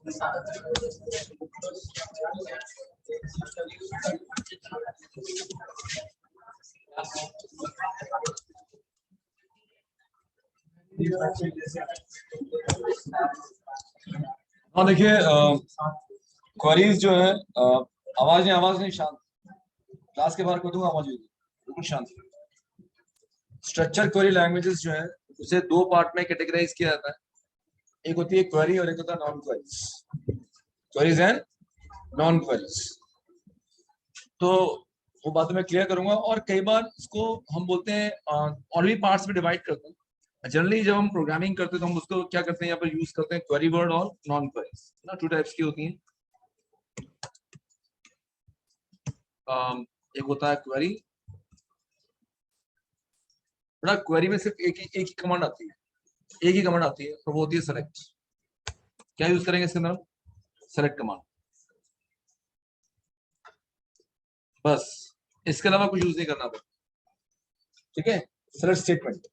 हाँ देखिए, क्वेरीज जो है, आवाज नहीं, शांत। क्लास के बाहर कर दूंगा, आवाज होगी, बिल्कुल शांत। स्ट्रक्चर क्वेरी लैंग्वेजेस जो है उसे दो पार्ट में कैटेगराइज किया जाता है। एक होती है क्वेरी और एक होता है non queries. Queries and non queries, तो वो बात मैं क्लियर करूंगा। और कई बार इसको हम बोलते हैं और भी पार्ट्स में डिवाइड करते हैं। जनरली जब हम प्रोग्रामिंग करते हैं तो हम उसको क्या करते हैं, यहाँ पर यूज करते हैं क्वेरी वर्ड और नॉन क्वेरीज ना। टू टाइप्स की होती हैं। एक होता है क्वेरी। बड़ा क्वेरी में सिर्फ एक ही कमांड आती है, एक ही कमांड आती है, तो वो होती है सेलेक्ट। क्या यूज करेंगे इसके अंदर? सेलेक्ट कमांड, बस। इसके अलावा कुछ यूज नहीं करना पड़ता, ठीक है। Select statement.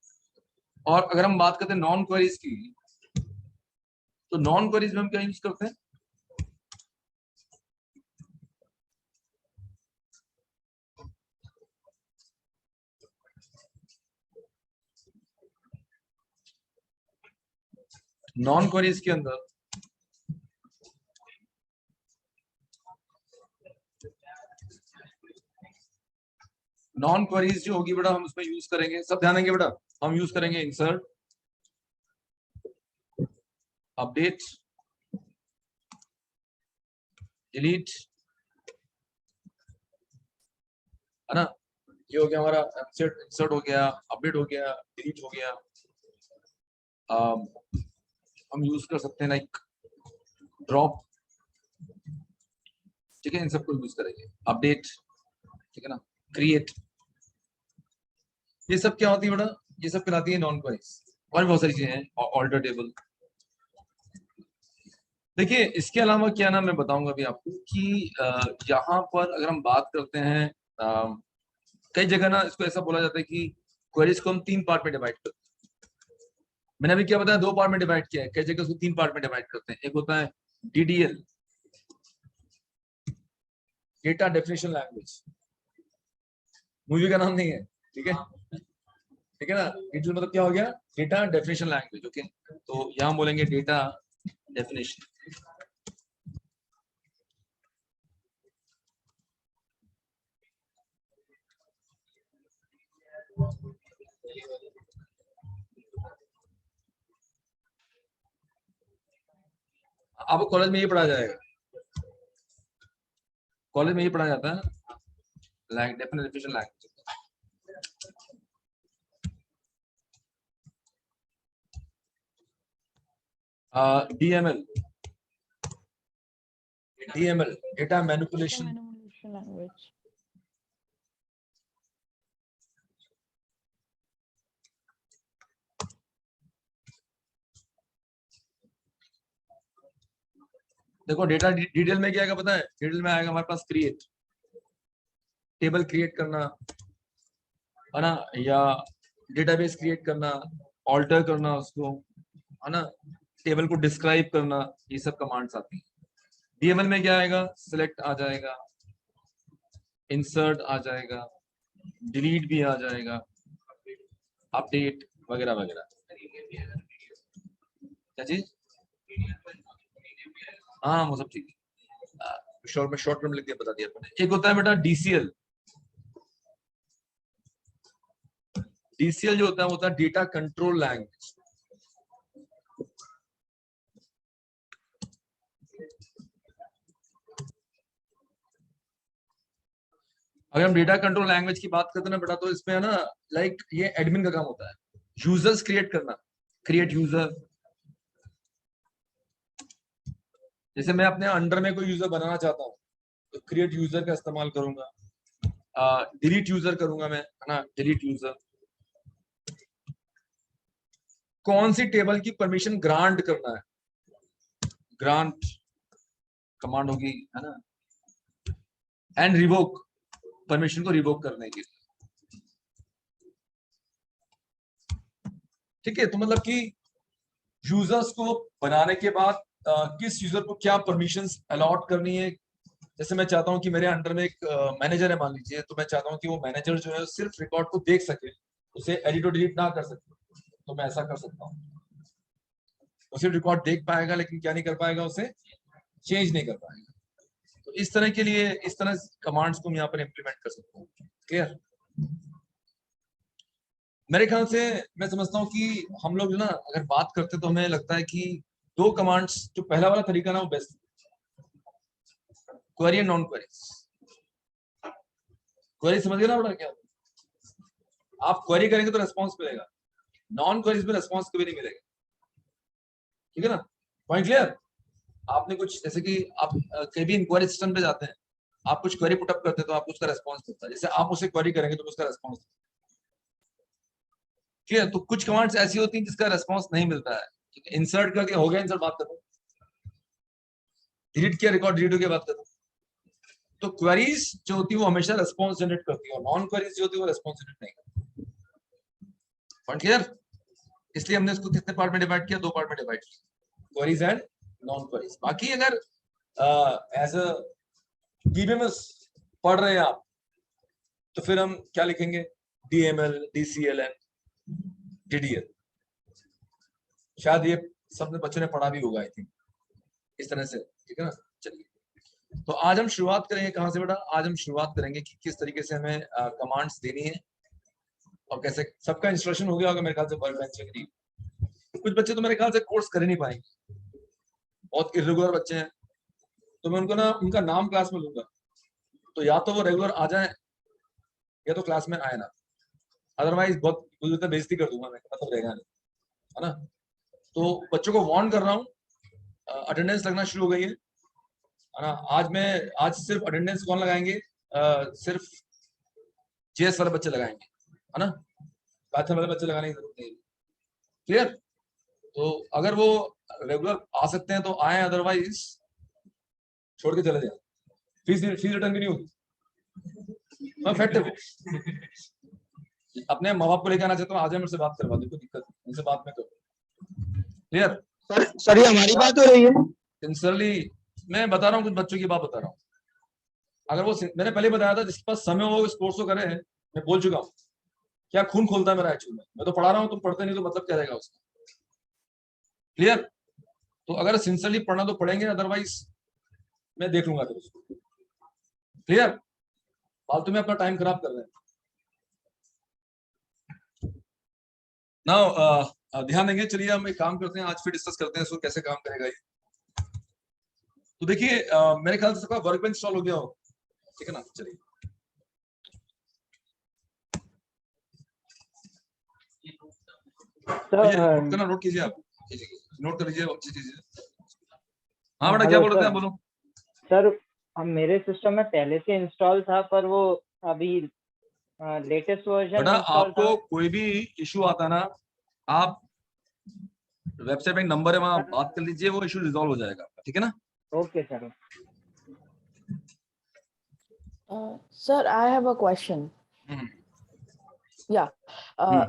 और अगर हम बात करते हैं नॉन क्वेरीज की, तो नॉन क्वेरीज में हम क्या यूज करते हैं? नॉन क्वेरीज के अंदर नॉन क्वेरीज जो होगी बेटा, हम उसमें यूज करेंगे, सब ध्यान देंगे बेटा, हम यूज करेंगे इंसर्ट, अपडेट, डिलीट, है ना। ये हो गया हमारा इंसर्ट हो गया, अपडेट हो गया, डिलीट हो गया। हम यूज कर सकते हैं लाइक ड्रॉप, ठीक है। इन सबको यूज करेंगे। अपडेट, ठीक है ना, क्रिएट, ये सब क्या होती है बेटा? ये सब कहलाती है नॉन क्वेरीज। और बहुत सारी चीजें हैं, ऑल्टर टेबल। देखिए इसके अलावा क्या ना, मैं बताऊंगा अभी आपको कि यहाँ पर अगर हम बात करते हैं, कई जगह ना इसको ऐसा बोला जाता है कि क्वेरीज को हम तीन पार्ट में डिवाइड करते हैं। मैंने अभी क्या बताया, दो पार्ट में डिवाइड किया है। कई जगह उसको तीन पार्ट में डिवाइड करते हैं। एक होता है DDL, data definition language, movie का नाम नहीं है, ठीक है, ठीक है ना। डीडीएल मतलब क्या हो गया? Data definition language, okay. तो यहाँ बोलेंगे डेटा डेफिनेशन। आपको कॉलेज में ये पढ़ाया जाएगा, कॉलेज में ये पढ़ाया जाता है definition language. DML, DML data manipulation language. देखो डेटा डिटेल में क्या आएगा पता है? डिटेल में आएगा हमारे पास क्रिएट, टेबल क्रिएट करना, है ना, या डेटाबेस क्रिएट करना, ऑल्टर करना उसको, है ना, टेबल को डिस्क्राइब करना, ये सब कमांड्स आती हैं। डीएमएल में क्या आएगा? सिलेक्ट आ जाएगा, इंसर्ट आ जाएगा, डिलीट भी आ जाएगा, अपडेट वगैरह वगैरह। क्या चीज? हाँ वो सब ठीक है, शॉर्ट टर्म लिख के बता दिया मैंने। एक होता है बेटा डीसीएल। डीसीएल जो होता है वो होता है डेटा कंट्रोल लैंग्वेज। अगर हम डेटा कंट्रोल लैंग्वेज की बात करते हैं ना बेटा, तो इसमें है ना, लाइक ये एडमिन का काम होता है, यूजर्स क्रिएट करना, क्रिएट यूजर। जैसे मैं अपने अंडर में कोई यूजर बनाना चाहता हूँ तो क्रिएट यूजर का इस्तेमाल करूंगा। डिलीट यूजर करूंगा मैं, है ना, डिलीट यूजर। कौन सी टेबल की परमिशन ग्रांट करना है, ग्रांट कमांड होगी, है ना। एंड रिवोक, परमिशन को रिवोक करने के लिए, ठीक है। तो मतलब कि यूजर्स को बनाने के बाद किस यूजर को क्या परमिशंस अलॉट करनी है। जैसे मैं चाहता हूं कि मेरे अंडर में एक मैनेजर है मान लीजिए, तो मैं चाहता हूं कि वो मैनेजर जो है सिर्फ रिकॉर्ड को देख सके, उसे एडिट और डिलीट ना कर सके, तो मैं ऐसा कर सकता हूँ। वो सिर्फ रिकॉर्ड देख पाएगा लेकिन क्या नहीं कर पाएगा, उसे चेंज नहीं कर पाएगा। तो इस तरह के लिए इस तरह कमांड्स को हम यहाँ पर इंप्लीमेंट कर सकते हैं। क्लियर? मेरे ख्याल से मैं समझता हूँ कि हम लोग ना अगर बात करते तो हमें लगता है कि दो कमांड्स, जो पहला वाला तरीका ना वो best, query and non query. Query समझ गए ना बड़ा क्या? आप क्वेरी करेंगे तो रेस्पॉन्स मिलेगा, नॉन क्वेरीज में रेस्पॉन्स कभी नहीं मिलेगा। ठीक है ना? Point clear? आपने कुछ जैसे कि आप कहीं भी इंक्वायरी सिस्टम पे जाते हैं, आप कुछ क्वेरी पुटअप करते हैं तो आपको उसका रेस्पॉन्स मिलता है, जैसे आप उसे क्वेरी करेंगे तो उसका रेस्पॉन्स। ठीक है? तो कुछ कमांड्स ऐसी होती हैं जिसका रेस्पॉन्स नहीं मिलता है। इंसर्ट करके हो गया, इंसर्ट बात करो, डिलीट किया रिकॉर्ड डिलीट हो गया बात करो। तो क्वेरीज जो होती है वो हमेशा रेस्पॉन्स जनरेट करती है, और नॉन क्वेरीज जो होती है वो रेस्पॉन्स जनरेट नहीं करती। Point clear? इसलिए हमने इसको कितने पार्ट में डिवाइड किया? दो पार्ट में डिवाइड किया, क्वेरीज एंड नॉन क्वेरीज। बाकी अगर एज अ डीबीएमएस पढ़ रहे हैं आप, तो फिर हम क्या लिखेंगे? DML, DCL and DDL. शायद ये सबने बच्चों ने पढ़ा भी होगा आई थिंक, इस तरह से। ठीक है ना? चलिए, तो आज हम शुरुआत करेंगे कहां से बेटा? आज हम शुरुआत करेंगे कि किस तरीके से हमें कमांड्स देनी है और कैसे। सबका इंस्ट्रक्शन हो गया होगा मेरे ख्याल से वर्क बेंच के। कुछ बच्चे तो मेरे ख्याल से कोर्स कर ही नहीं पाएंगे, बहुत इरेगुलर बच्चे हैं, तो मैं उनको ना उनका नाम क्लास में लूंगा, तो या तो वो रेगुलर आ जाए या तो क्लास में आए ना, अदरवाइज बहुत बुरी बेइज्जती कर दूंगा मैं, मतलब रहेगा नहीं, है ना? तो बच्चों को वार्न कर रहा हूँ, अटेंडेंस लगना शुरू हो गई है ना? आज सिर्फ अटेंडेंस कौन लगाएंगे? सिर्फ जेएस वाले बच्चे लगाएंगे, है ना? पाइथन वाले बच्चे लगाने की जरूरत नहीं। क्लियर? तो अगर वो रेगुलर आ सकते हैं तो आए, अदरवाइज छोड़ के चले जाए। फीस रिटर्न भी नहीं होगी। मैं फैक्ट अपने माँ बाप को लेकर आना चाहता हूँ, आज मुझसे बात करवा दो, कोई दिक्कत नहीं, उनसे बात में करो। क्लियर? सर ये हमारी बात हो रही है। सिंसियरली मैं बता रहा हूँ, कुछ बच्चों की बात बता रहा हूँ। अगर वो, मैंने पहले बताया था, जिसके पास समय हो उस कोर्स को करे, मैं बोल चुका हूँ क्या खून खोलता है मेरा एक्चुअल में। मैं तो पढ़ा रहा हूँ, तुम पढ़ते नहीं तो मतलब क्या रहेगा उसका? क्लियर? तो अगर सिंसियरली पढ़ना तो पढ़ेंगे, अदरवाइज मैं देख लूंगा फिर उसको। क्लियर? फालतू में अपना टाइम खराब कर रहे हैं ना। ध्यान देंगे। चलिए हम एक काम करते हैं, आज फिर डिस्कस करते हैं इसको कैसे काम करेगा ये। तो देखिए, मेरे ख्याल से सबका वर्क बेंच इंस्टॉल हो गया हो, ठीक है ना? चलिए, नोट कीजिए, आप नोट कर लीजिए, अच्छी चीज। हाँ बेटा, क्या बोल रहे थे आप? बोलो सर। हम मेरे सिस्टम में पहले से इंस्टॉल था, पर वो अभी लेटेस्ट वर्जन बेटा, इंस्टॉल था। आपको कोई भी इशू आता ना, आप वेबसाइट में एक नंबर है, वहां बात कर लीजिए, वो इशू रिजॉल्व हो जाएगा, ठीक है ना? Okay sir. Sir, I have a question. Yeah.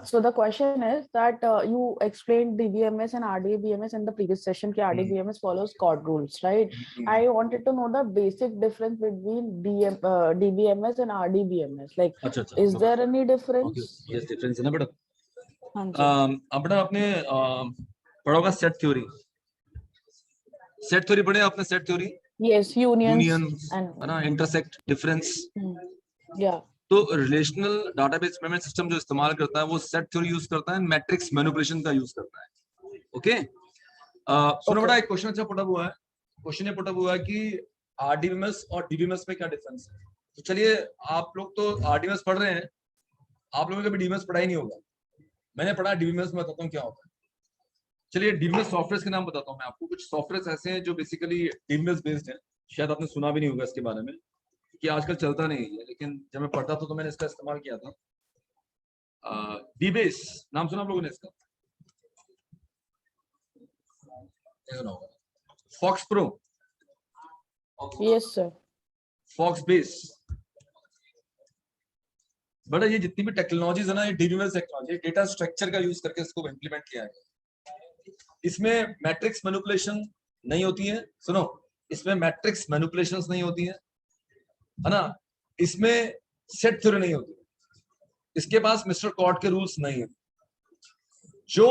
So the question is that you explained DBMS and RDBMS in the previous session. कि RDBMS follows CORD rules, right? I wanted to know the basic difference between DBMS and RDBMS. Like, is there any difference? Okay. Yes, difference है ना बेटा। हाँ जी। अब बेटा आपने पढ़ा होगा सेट थ्योरी। सेट थ्योरी पढ़े आपने? Set theory, Yes, unions and है ना, इंटरसेक्ट, डिफरेंस। Yeah. तो रिलेशनल डाटाबेस मैनेजमेंट सिस्टम जो इस्तेमाल करता है वो सेट थ्योरी यूज करता है, मैट्रिक्स मैनिपुलेशन का यूज करता है। ओके? सुनो बेटा, एक क्वेश्चन अच्छा पुटअप हुआ है। क्वेश्चन ये पुटअप हुआ है कि आरडीबीएमएस और डीबीएमएस में क्या डिफरेंस है। तो चलिए, आप लोग तो आरडीबीएमएस पढ़ रहे हैं, आप लोगों ने कभी डीबीएमएस पढ़ा ही नहीं होगा। मैंने पढ़ा डीबीएमएस में, बताता हूँ क्या होता है। चलिए, डीबीएमएस सॉफ्टवेयर के नाम बताता हूँ मैं आपको। कुछ सॉफ्टवेयर ऐसे हैं जो बेसिकली डीबीएमएस बेस्ड है, शायद आपने सुना भी नहीं होगा इसके बारे में, कि आजकल चलता नहीं है, लेकिन जब मैं पढ़ता था तो मैंने इसका इस्तेमाल किया था। डीबेस नाम सुना आप लोगों ने इसका? FoxPro, Yes, sir. FoxBase. बड़ा ये जितनी भी टेक्नोलॉजीज है ना, ये डीबीएमएस टेक्नोलॉजी, डेटा स्ट्रक्चर का यूज करके इसको इंप्लीमेंट किया है। इसमें मैट्रिक्स मैनिपुलेशन नहीं होती है। सुनो, इसमें मैट्रिक्स मैनिपुलेशंस नहीं होती है ना, इसमें सेट थ्योरी नहीं होती, इसके पास मिस्टर कॉर्ड के रूल्स नहीं है। जो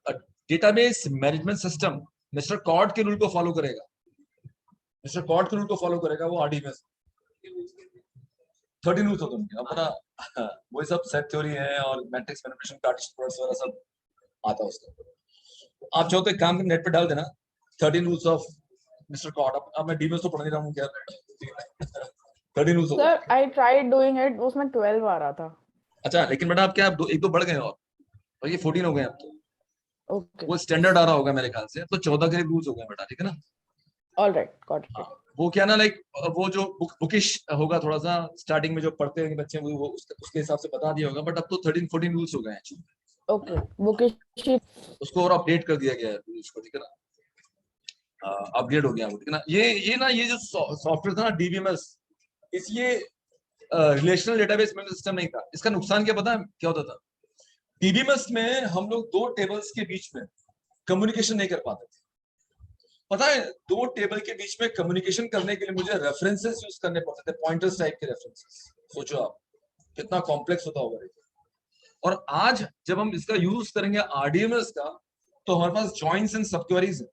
database management system Mister Codd के रूल को फॉलो करेगा, मिस्टर कॉर्ड के रूल को फॉलो करेगा, वो आरडीबीएमएस 13 रूल्स होते हैं अपना। वो सब सेट थ्योरी है और मैट्रिक्स मैनिपुलेशन, कार्टेशियन प्रोडक्ट्स वगैरह सब आता है उसका। आप चाहो तो एक काम करके नेट पे डाल देना 13 रूल्स ऑफ मिस्टर कॉर्ड। अब मैं डीबीएमएस तो पढ़ नहीं रहा हूँ क्या 13 रूल्स होते Sir, हैं। I tried doing it, उसमें 12 आ रहा था। अच्छा, लेकिन बेटा आप क्या एक दो बढ़ गए और ये 14 हो गए अब तो। Okay, वो स्टैंडर्ड आ रहा होगा मेरे ख्याल से, तो 14 के रूल्स हो गए बेटा, ठीक है ना। all right, got it. हाँ, वो क्या ना लाइक वो जो बुकिश होगा थोड़ा सा स्टार्टिंग में जो पढ़ते हैं बच्चे, वो उसके हिसाब से बता दिया होगा, बट अब तो 13-14 रूल्स हो गए हैं, Okay, bookish sheet. उसको और अपडेट कर दिया गया है रूल्स को, ठीक है ना, अपग्रेड हो गया वो, ठीक है ना। ये जो सॉफ्टवेयर था ना डीबीएमएस, इसलिए रिलेशनल डेटाबेस मैनेजमेंट सिस्टम नहीं था। इसका नुकसान क्या पता है क्या होता था? डीबीएमएस में हम लोग दो टेबल्स के बीच में कम्युनिकेशन नहीं कर पाते थे। पता है, दो टेबल के बीच में कम्युनिकेशन करने के लिए मुझे रेफरेंसेस यूज करने पड़ते थे, पॉइंटर्स टाइप के रेफरेंसेस। सोचो आप कितना कॉम्प्लेक्स होता होगा। और आज जब हम इसका यूज करेंगे आरडीएमएस का, तो हमारे पास जॉइंट्स एंड सब क्वेरीज है,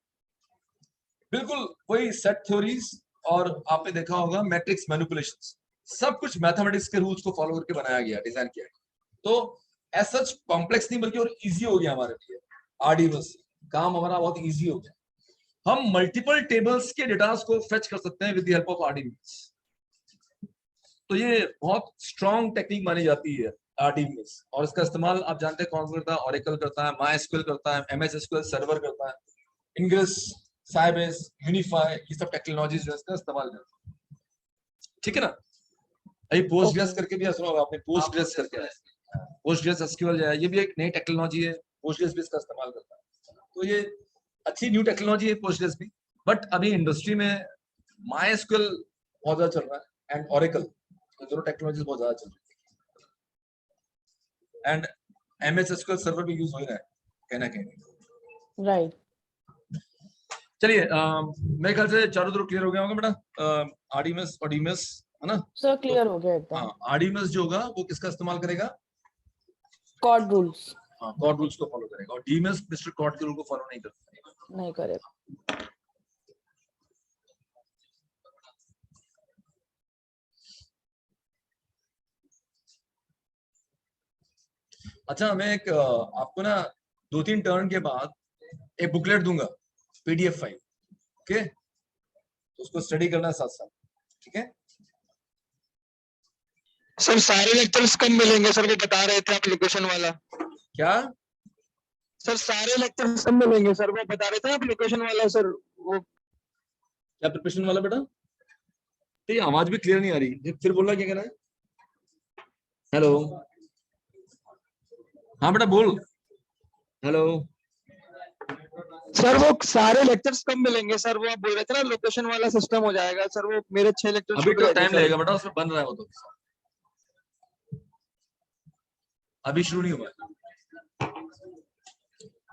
बिल्कुल वही सेट थ्योरीज, और आपने देखा होगा मैट्रिक्स मैनिपुलेशंस, सब कुछ मैथमेटिक्स के रूल्स को फॉलो करके बनाया गया, डिजाइन किया गया। तो एज सच कॉम्प्लेक्स नहीं, बल्कि और इजी हो गया हमारे लिए आरडीएमएस, काम हमारा बहुत इजी हो गया। हम मल्टीपल टेबल्स के डेटास को फेच कर सकते हैं with the help of RDMS. तो ये बहुत स्ट्रॉन्ग टेक्निक मानी जाती है आरडीएमएस, और इसका इस्तेमाल आप जानते हैं कौन करता है? ऑरेकल करता है, मायस्क्यूएल करता है, एमएस एसक्यूएल सर्वर करता है, इंग्रेस, साइबेस, यूनिफाई, ये सब टेक्नोलॉजीज जो है इसका इस्तेमाल करते हैं, ठीक है ना। अभी पोस्टग्रेस करके भी सुना होगा आपने, पोस्टग्रेस करके है, पोस्टग्रेस एसक्यूएल जो है, ये भी एक नई टेक्नोलॉजी है, पोस्टग्रेस भी इसका इस्तेमाल करता है। तो ये अच्छी न्यू टेक्नोलॉजी है पोस्टग्रेस भी, बट अभी इंडस्ट्री में मायस्क्यूएल बहुत ज्यादा चल रहा है एंड ऑरेकल, दोनों टेक्नोलॉजीज बहुत ज्यादा चल रही है, एंड एमएस एसक्यूएल सर्वर भी यूज हो रहा है कहीं ना कहीं। Right. चलिए, मेरे ख्याल से चारों तरफ क्लियर हो गया होगा बेटा। आरडीएमएस और डीएमएस है ना। Sir, clear हो गया एकदम। हाँ, आरडीएमएस जो होगा वो किसका इस्तेमाल करेगा? Chord rules हाँ, कॉर्ड रूल्स को फॉलो करेगा, और डीएमएस मिस्टर कॉर्ड के रूल को फॉलो नहीं करता। नहीं करेगा। अच्छा, मैं एक आपको ना 2-3 टर्न के बाद एक बुकलेट दूंगा, पीडीएफ फाइल, ओके, तो उसको स्टडी करना साथ साथ, ठीक है। सर सारे लेक्चर्स कब मिलेंगे सर? वो बता रहे थे आप लोकेशन वाला। क्या सर सारे लेक्चर्स कब मिलेंगे सर? वो बता रहे थे आप लोकेशन वाला सर। वो क्या प्रिपरेशन वाला बेटा? तो ये आवाज भी क्लियर नहीं आ रही, फिर बोलना क्या कहना है? हेलो, हाँ बेटा बोल, हेलो। सर वो सारे लेक्चर्स कब मिलेंगे सर? वो आप बोल रहे थे ना लोकेशन वाला सिस्टम हो जाएगा सर। वो मेरे 6 लेक्चर अभी तो टाइम लगेगा बेटा, उसमें बन रहा है वो, तो अभी शुरू नहीं हुआ है,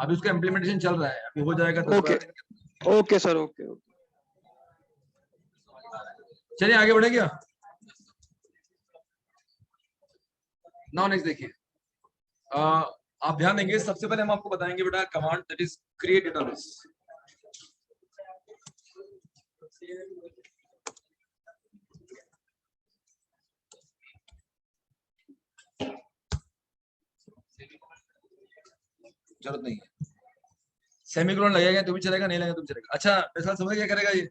अभी उसका इम्प्लीमेंटेशन चल रहा है, अभी हो जाएगा 10-12 दिन। Okay sir, okay. चलिए आगे बढ़े क्या? नाउ नेक्स्ट देखिए, आप ध्यान देंगे, सबसे पहले हम आपको बताएंगे बेटा command that is create database. जरूरत नहीं है, सेमीकोलन लगेगा तो भी चलेगा, नहीं लगेगा तो भी चलेगा। अच्छा, मेरे साथ समझ क्या करेगा ये?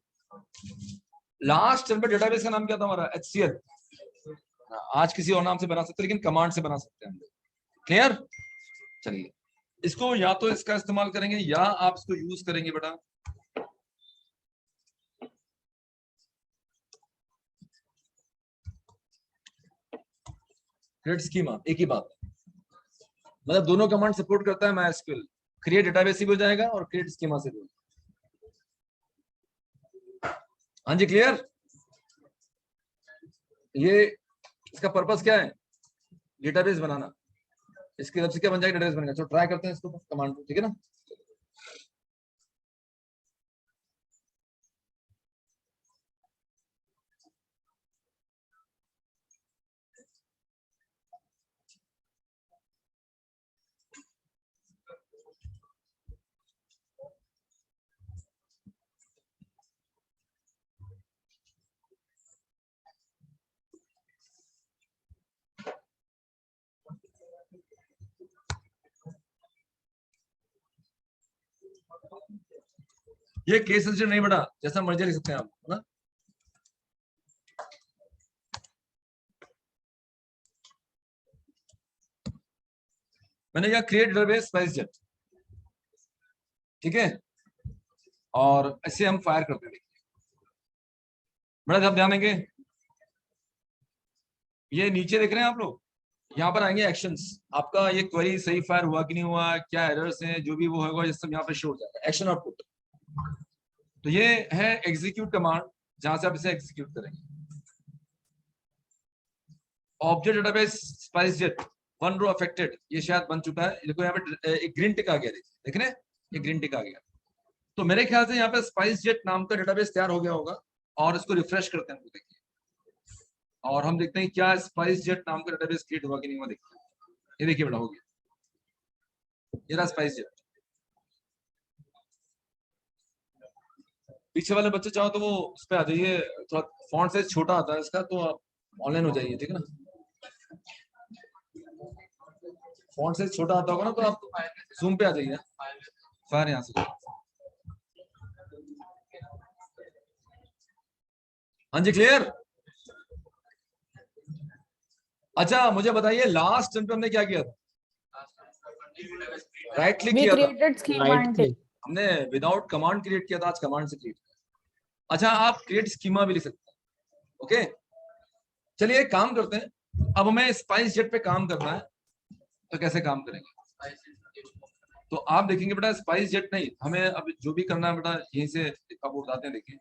लास्ट चैप्टर डेटाबेस का नाम क्या था हमारा? एचसीएल। आज किसी और नाम से बना सकते हैं, लेकिन कमांड से बना सकते हैं हम। क्लियर? चलिए, इसको या तो इसका इस्तेमाल करेंगे या आप इसको यूज करेंगे बेटा क्रिएट स्कीमा। एक ही बात, मतलब दोनों कमांड सपोर्ट करता है मायस्क्यूएल, क्रिएट डेटाबेस भी हो जाएगा और क्रिएट स्कीमा से भी। हाँ जी, क्लियर? ये इसका पर्पस क्या है? डेटाबेस बनाना। इसकी तरफ से क्या बन जाएगा? डेटाबेस बनेगा। तो ट्राई करते हैं इसको कमांड को, ठीक है ना। ये केस सेंसिटिव नहीं बेटा, जैसा मर्जी लिख सकते हैं आप, है ना। मैंने क्या क्रिएट डेटाबेस स्पाइसजेट, ठीक है, और ऐसे हम फायर करते हैं। बड़ा ध्यान देंगे, ये नीचे देख रहे हैं आप लोग, यहाँ पर आएंगे एक्शंस, आपका ये क्वेरी सही फायर हुआ कि नहीं हुआ, क्या एरर्स हैं, जो भी वो होगा ये सब यहाँ पे शो हो जाएगा, एक्शन आउटपुट। तो ये है एग्जीक्यूट कमांड, जहां से आप इसे एग्जीक्यूट करेंगे। Object database SpiceJet 1 row affected, ये शायद बन चुका है, देखो यहाँ पे एक ग्रीन टिक आ गया, देख रहे हैं, ये ग्रीन टिक आ गया। तो मेरे ख्याल से यहाँ पे स्पाइसजेट नाम का डेटाबेस तैयार हो गया होगा, और इसको रिफ्रेश करते हैं, देखिए, और हम देखते हैं क्या स्पाइसजेट नाम का डेटाबेस क्रिएट हुआ कि नहीं हुआ, देखते हैं। ये देखिए बेटा, हो गया, ये रहा स्पाइसजेट। पीछे वाले बच्चे चाहो तो वो उस पर आ जाइए, थोड़ा फॉन्ट साइज छोटा आता है इसका, तो आप ऑनलाइन हो जाइए, ठीक है ना। फॉन्ट साइज छोटा आता होगा ना, तो आप जूम पे आ जाइए, फायर यहाँ से। हाँ जी, क्लियर। अच्छा मुझे बताइए, लास्ट टर्म पे हमने क्या किया था, राइट क्लिक We किया था, created schema and table. हमने विदाउट कमांड क्रिएट किया था, आज कमांड से क्रिएट किया। अच्छा, आप क्रिएट स्कीमा भी लिख सकते हैं, ओके। चलिए एक काम करते हैं, अब हमें स्पाइसजेट पे काम करना है, तो कैसे काम करेंगे, तो आप देखेंगे बेटा, स्पाइसजेट नहीं, हमें अब जो भी करना है बेटा, यहीं से आप बताते हैं। देखिए,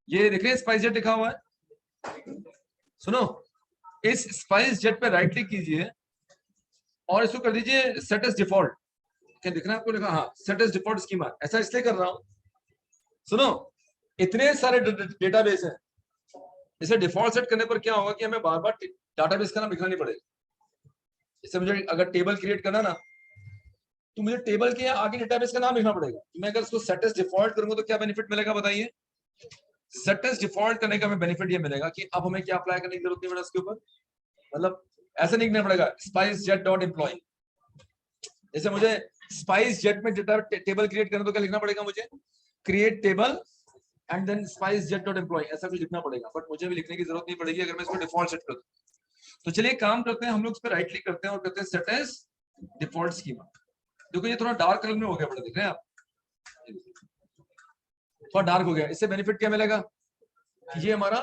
ये देखें स्पाइसजेट लिखा हुआ है, सुनो, इस स्पाइसजेट पे राइट क्लिक कीजिए और इसको कर दीजिए सेट एज डिफॉल्ट। क्या दिख रहा है आपको, लिखा, हाँ, सेट एज डिफॉल्ट स्कीमा। ऐसा इसलिए कर रहा हूं, सुनो, इतने सारे डेटाबेस हैं, इसे डिफॉल्ट सेट करने पर क्या होगा कि हमें बार बार डाटाबेस का नाम लिखना नहीं पड़ेगा। इससे मुझे अगर टेबल क्रिएट करना ना, तो मुझे टेबल के आगे डेटाबेस का नाम लिखना पड़ेगा। मैं अगर इसको सेट एज डिफॉल्ट करूंगा तो क्या बेनिफिट मिलेगा बताइए। सेट एज डिफॉल्ट करने का हमें बेनिफिट ये मिलेगा कि अब हमें क्या अप्लाई करने की जरूरत नहीं पड़ेगा इसके ऊपर, मतलब ऐसा नहीं लिखना पड़ेगा स्पाइसजेट डॉट एम्प्लॉय। जैसे मुझे स्पाइसजेट में टेबल क्रिएट करना तो क्या लिखना पड़ेगा मुझे, create table and then SpiceJet dot employ, ऐसा कुछ लिखना पड़ेगा। बट मुझे भी लिखने की जरूरत नहीं पड़ेगी अगर मैं इसको डिफॉल्ट सेट कर दूं। तो चलिए काम करते हैं, हम लोग इस पर राइट क्लिक करते हैं और करते हैं सेट एज डिफॉल्ट स्कीमा। देखो ये थोड़ा डार्क कलर में हो गया बेटा, देख रहे हैं आप, थोड़ा डार्क हो गया। इससे बेनिफिट क्या मिलेगा कि ये हमारा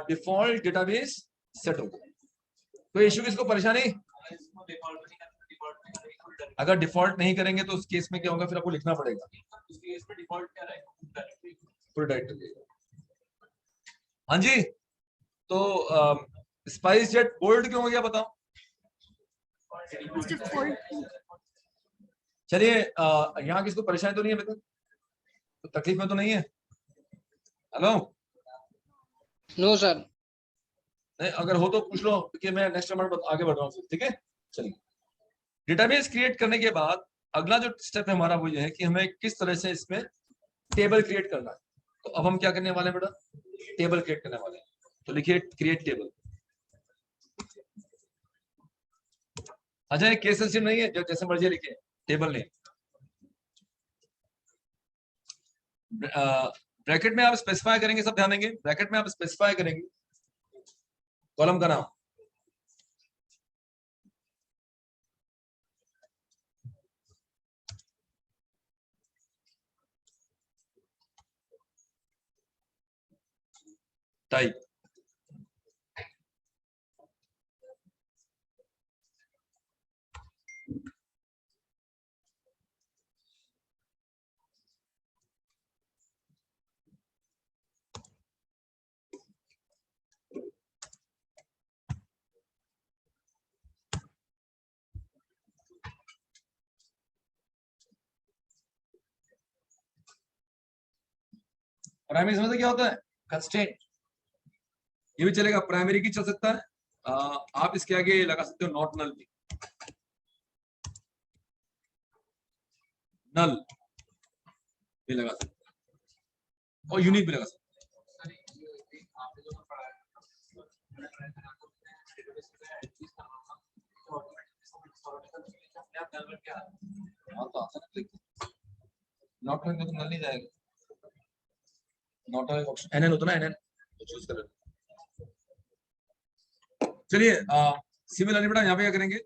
डिफॉल्ट डेटाबेस सेट हो गया। तो इश्यू किसको परेशानी, अगर डिफॉल्ट नहीं करेंगे तो उस केस में क्या होगा, फिर आपको लिखना पड़ेगा फुल डायरेक्टरी। हाँ जी, तो स्पाइसजेट बोल्ड क्यों हो गया बताओ। चलिए यहाँ किसको परेशानी तो नहीं है बेटा, तो तकलीफ में तो नहीं है, हेलो। No sir. नहीं, अगर हो तो पूछ लो, क्योंकि मैं नेक्स्ट नंबर आगे बढ़ रहा हूँ, ठीक है। चलिए, डेटाबेस क्रिएट करने के बाद अगला जो स्टेप है हमारा वो ये है कि हमें किस तरह से इसमें टेबल क्रिएट करना है। तो अब हम क्या करने वाले हैं बेटा, टेबल क्रिएट करने वाले हैं। तो लिखिए क्रिएट टेबल। अच्छा, केस सेंसिटिव नहीं है, जैसे मर्जी लिखिए, टेबल नहीं। ब्रैकेट में आप स्पेसिफाई करेंगे, सब ध्यान देंगे, ब्रैकेट में आप स्पेसिफाई करेंगे कॉलम का नाम, टाइप, प्राइमरी समझते क्या होता है, कंस्ट्रेंट, ये भी चलेगा, प्राइमरी की चल सकता है। आप इसके आगे लगा सकते हो नॉट नल भी, नल भी लगा सकते हैं और यूनिक भी लगा सकते हैं। नॉट करेंगे तो नल नहीं जाएगा, नॉट का ऑप्शन एनएन होता ना, एनएन तो चूज कर लेना। चलिए सिमिलरली बेटा यहाँ पे क्या करेंगे,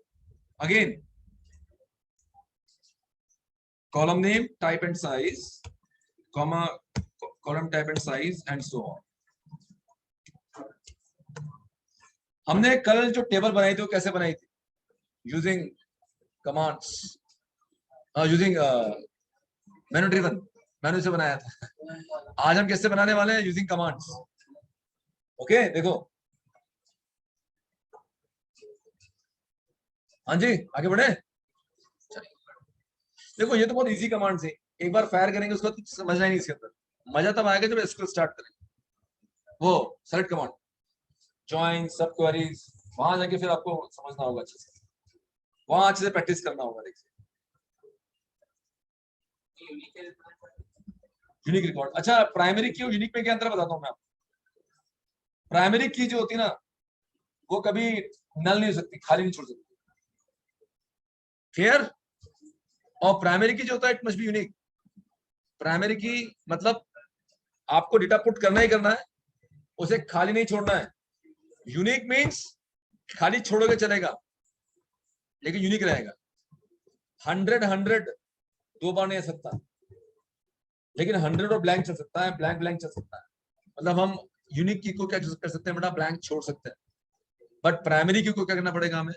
again column name, type and size, comma column type and size and so on. हमने कल जो टेबल बनाई थी वो कैसे बनाई थी, यूजिंग कमांड्स, यूजिंग मेनू ड्रिवन, मेनू से बनाया था। आज हम कैसे बनाने वाले हैं, यूजिंग कमांड्स। ओके देखो, हाँ जी आगे बढ़े। देखो ये तो बहुत इजी कमांड्स है, एक बार फायर करेंगे उसको तो समझना ही नहीं इसके अंदर, मजा तब आएगा जब एसक्यूएल स्टार्ट करेंगे। वो सेलेक्ट कमांड, ज्वाइन, सब क्वेरीज, वहां जाके फिर आपको समझना होगा अच्छे से, वहां अच्छे से प्रैक्टिस करना होगा। देखिए यूनिक रिकॉर्ड, अच्छा प्राइमरी की और यूनिक में क्या अंतर बताता हूं मैं आपको। प्राइमरी की जो होती है ना वो कभी नल नहीं हो सकती, खाली नहीं छोड़ सकती, क्लियर। और प्राइमरी की जो होता है it must be unique. Primary की मतलब आपको डेटा पुट करना ही करना है, उसे खाली नहीं छोड़ना है। यूनिक मींस खाली छोड़ोगे चलेगा लेकिन यूनिक रहेगा। 100 दो बार नहीं आ सकता, लेकिन 100 और ब्लैंक चल सकता है, ब्लैंक ब्लैंक चल सकता है। मतलब हम यूनिक की को क्या कर सकते हैं बेटा, ब्लैंक छोड़ सकते हैं, बट प्राइमरी की को क्या करना पड़ेगा, हमें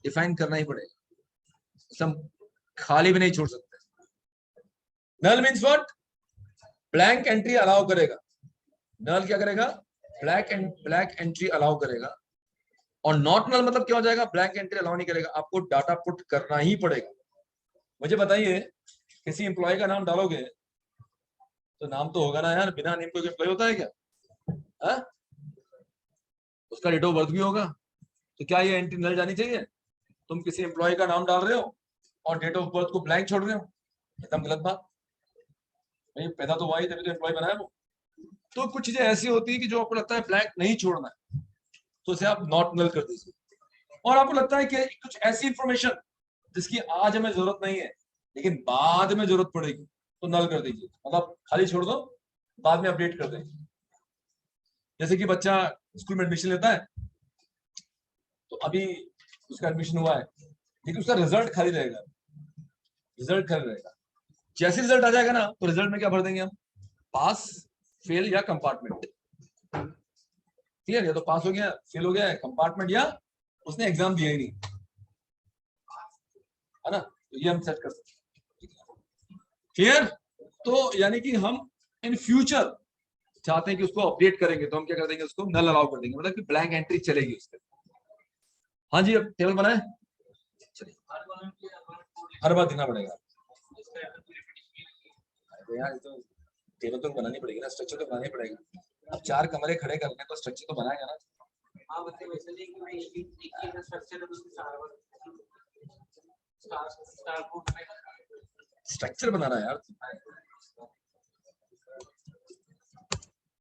डिफाइन करना ही पड़ेगा, हम खाली भी नहीं छोड़ सकते। Null means what, blank entry allow करेगा। नल क्या करेगा, ब्लैक एंट्री अलाउ करेगा। और नॉट नल मतलब क्या हो जाएगा, ब्लैंक एंट्री अलाउ नहीं करेगा, आपको डाटा पुट करना ही पड़ेगा। मुझे बताइए, किसी एम्प्लॉय का नाम डालोगे तो नाम तो होगा ना यार, बिना नेम कोई एम्प्लॉय होता है क्या, हा? उसका डेट ऑफ बर्थ भी होगा, तो क्या ये एंट्री नल जानी चाहिए। तुम किसी एम्प्लॉय का नाम डाल रहे हो और डेट ऑफ बर्थ को ब्लैंक छोड़ रहे हो, एकदम गलत बात। भाई पैदा तो हुआ ही तभी तो एम्प्लॉय बनाया वो। तो कुछ चीजें ऐसी होती है कि जो आपको लगता है ब्लैंक नहीं छोड़ना है तो उसे आप नॉट नल कर दीजिए। और आपको लगता है कि कुछ ऐसी इंफॉर्मेशन जिसकी आज हमें जरूरत नहीं है लेकिन बाद में जरूरत पड़ेगी तो नल कर दीजिए, मतलब खाली छोड़ दो, बाद में अपडेट कर देंगे। जैसे कि बच्चा स्कूल में एडमिशन लेता है, तो अभी उसका एडमिशन हुआ है लेकिन उसका रिजल्ट खाली रहेगा, रिजल्ट खाली रहेगा। जैसे रिजल्ट आ जाएगा ना तो रिजल्ट में क्या भर देंगे हम, पास, फेल या कंपार्टमेंट। क्लियर, या तो पास हो गया, फेल हो गया, कंपार्टमेंट, या उसने एग्जाम दिया ही नहीं, है ना, तो ये हम सेट कर सकते हैं। क्लियर, तो यानी कि हम इन फ्यूचर चाहते हैं कि उसको अपडेट करेंगे तो हम क्या कर देंगे, उसको नल अलाउ कर देंगे, मतलब कि ब्लैंक एंट्री चलेगी उसके। हाँ जी, अब टेबल बनाए, चलिए हर बार देना पड़ेगा यार, तो टेबल तो बनानी पड़ेगी ना, स्ट्रक्चर तो बनाना ही पड़ेगा। अब 4 कमरे खड़े करने तो स्ट्रक्चर तो बनाएगा ना। हाँ मतलब वैसे नहीं कि मैं एक ही स्ट्रक्चर है तो स्ट्रक्चर बनाना है यार।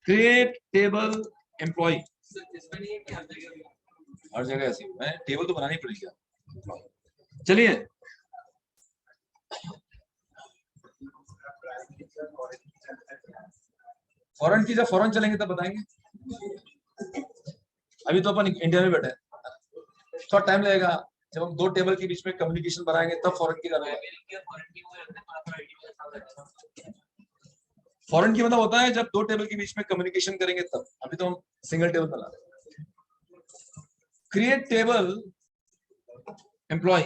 क्रिएट टेबल एम्प्लॉय, हर जगह ऐसी मैं टेबल तो बनानी पड़ेगी। चलिए फॉरेन की, जब फॉरेन चलेंगे तब बताएंगे, अभी तो अपन इंडिया में बैठे हैं, थोड़ा टाइम लगेगा। जब हम 2 टेबल के बीच में कम्युनिकेशन बनाएंगे तब फॉरेन की जाना है। फॉरेन की मतलब होता है जब 2 टेबल के बीच में कम्युनिकेशन करेंगे तब, अभी तो हम सिंगल टेबल बना रहे हैं। क्रिएट टेबल एम्प्लॉय,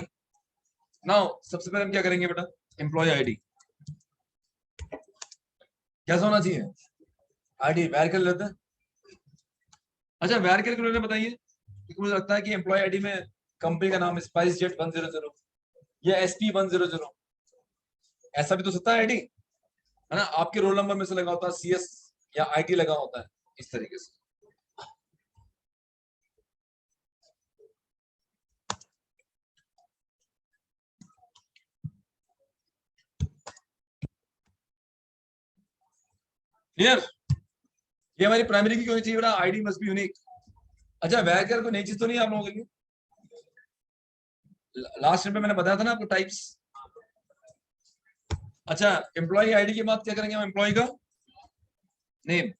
नाउ सबसे पहले हम क्या करेंगे बेटा, एम्प्लॉय आईडी कैसा होना चाहिए, आईडी वैर कर लेते हैं। अच्छा वैर कैलकुलेटर बताइए, क्योंकि मुझे लगता है कि एम्प्लॉय आईडी में कंपनी का नाम स्पाइस जेट 100 या SP 100, ऐसा भी तो सकता है आईडी, है ना, आपके रोल नंबर में से लगा होता है CS या IT लगा होता है, इस तरीके से। क्लियर, ये हमारी प्राइमरी की क्यों चाहिए बेटा, आईडी मस्ट बी यूनिक। अच्छा वैर कोई नई चीज तो नहीं आप लोगों के लिए, लास्ट टाइम पे मैंने बताया था ना आपको टाइप्स, अच्छा, एम्प्लॉय आईडी के बाद क्या करेंगे हम? एम्प्लॉय का नेम,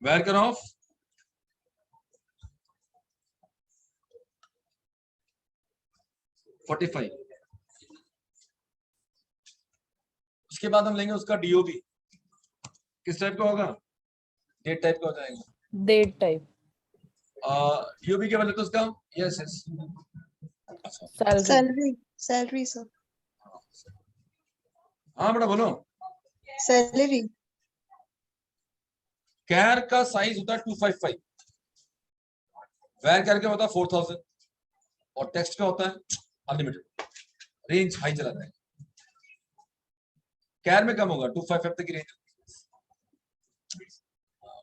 वर्कर ऑफ $45। उसके बाद हम लेंगे उसका डीओबी, किस टाइप का होगा? डेट टाइप का हो जाएगा। Date type. डीओबी क्या बोले तो उसका? Yes yes, Salary. Salary sir, हाँ बेटा बोलो। सैलरी। कैर का साइज होता है 255, वैर कैर का होता है 4000 और टेक्स्ट का होता है अनलिमिटेड, रेंज हाई चला जाएगा। कैर में कम होगा, 255 तक की रेंज।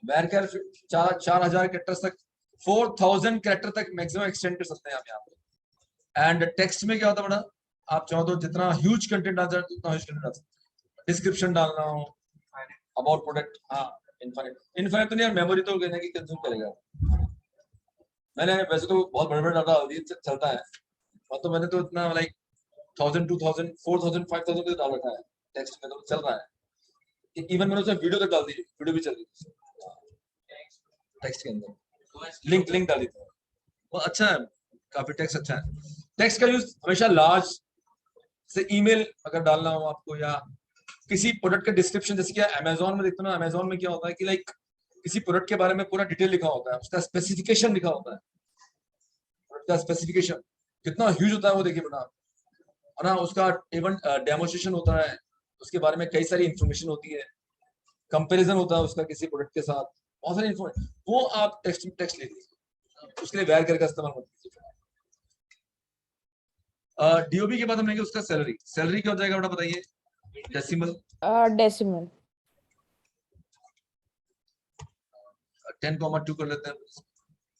वैर कैर 4000 कैरेक्टर्स तक, 4000 कैरेक्टर तक मैक्सिमम एक्सटेंड कर सकते हैं आप यहाँ पे। एंड टेक्स्ट में क्या होता है बेटा, आप चाहो तो जितना ह्यूज कंटेंट डाल सकते उतना ह्यूज कंटेंट डाल सकते। डिस्क्रिप्शन डालना हो, अबाउट प्रोडक्ट, हाँ इनफाइनाइट तो नहीं यार, मेमोरी तो कहने की कंज्यूम करेगा। मैंने वैसे तो बहुत बड़े बड़े डाटा चलता है, और तो मैंने तो इतना लाइक 1000 2000 4000 5000 पे डाल रखा है टेक्स्ट में, तो चल रहा है। इवन मैंने उसे वीडियो तक डाल दी, वीडियो भी चल रही है टेक्स्ट के अंदर, लिंक डाल दी थी। वो अच्छा है, काफी टेक्स्ट अच्छा है। टेक्स्ट का यूज हमेशा लार्ज से, ईमेल अगर डालना हो आपको, या किसी प्रोडक्ट का डिस्क्रिप्शन, जैसे कि अमेजोन में देखते हो ना, अमेजोन में क्या होता है कि लाइक किसी प्रोडक्ट के बारे में पूरा डिटेल लिखा होता है, उसका स्पेसिफिकेशन लिखा होता है, प्रोडक्ट का स्पेसिफिकेशन कितना ह्यूज होता है वो देखिए बेटा, है ना। उसका इवन डेमोस्ट्रेशन होता है, उसके बारे में कई सारी इंफॉर्मेशन होती है, कंपैरिजन होता है उसका किसी प्रोडक्ट के साथ, बहुत सारी इंफॉर्मेशन, वो आप टेक्स्ट ले लीजिए, उसके लिए वैर करके इस्तेमाल मत कीजिए। डीओबी के बाद हम लेंगे उसका सैलरी। सैलरी क्या हो जाएगा बेटा बताइए? Decimal, Decimal. 10,2 कर लेते हैं।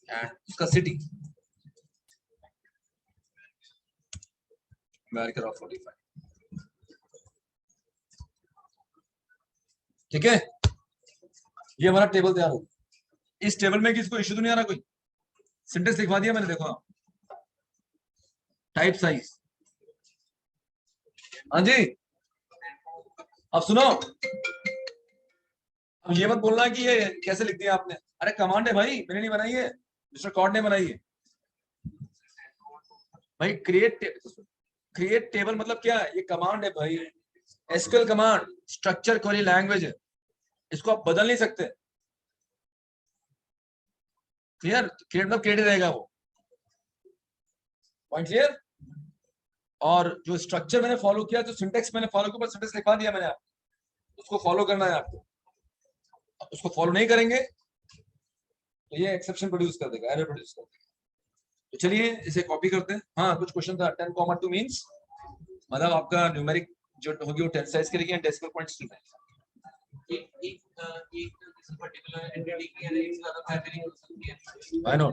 एंड उसका सिटी, अमेरिका ऑफ 45। ठीक है, ये हमारा टेबल तैयार हो। इस टेबल में किसको इश्यू तो नहीं आ रहा? कोई सिंटेक्स लिखवा दिया मैंने, देखो आप। टाइप साइज, हाँ जी, अब सुनो, अब ये मत बोलना कि ये कैसे लिख दिया आपने। अरे कमांड है भाई, मैंने नहीं बनाई है, मिस्टर कॉर्ड ने बनाई है भाई। क्रिएट टेबल मतलब क्या है? ये कमांड है भाई, SQL command, structure query language है, इसको आप बदल नहीं सकते। क्लियर? क्रिएट मतलब क्रिएट रहेगा वो, पॉइंट क्लियर? और जो स्ट्रक्चर मैंने फॉलो किया, जो सिंटेक्स मैंने फॉलो किया, सिंटेक्स लिखा दिया मैंने आपको, उसको फॉलो करना है आपको। उसको फॉलो नहीं करेंगे तो ये एक्सेप्शन प्रोड्यूस कर देगा, एरर प्रोड्यूस कर देगा। तो चलिए इसे कॉपी करते हैं। हाँ कुछ क्वेश्चन था। 10,2 मींस मतलब आपका न्यूमेरिक जो होगी वो 10 साइज के लिए, डेसिमल पॉइंट्स टू एक किसी पर्टिकुलर एंटिटी की या एक से ज्यादा प्राइमरी हो सकती है। आई नो,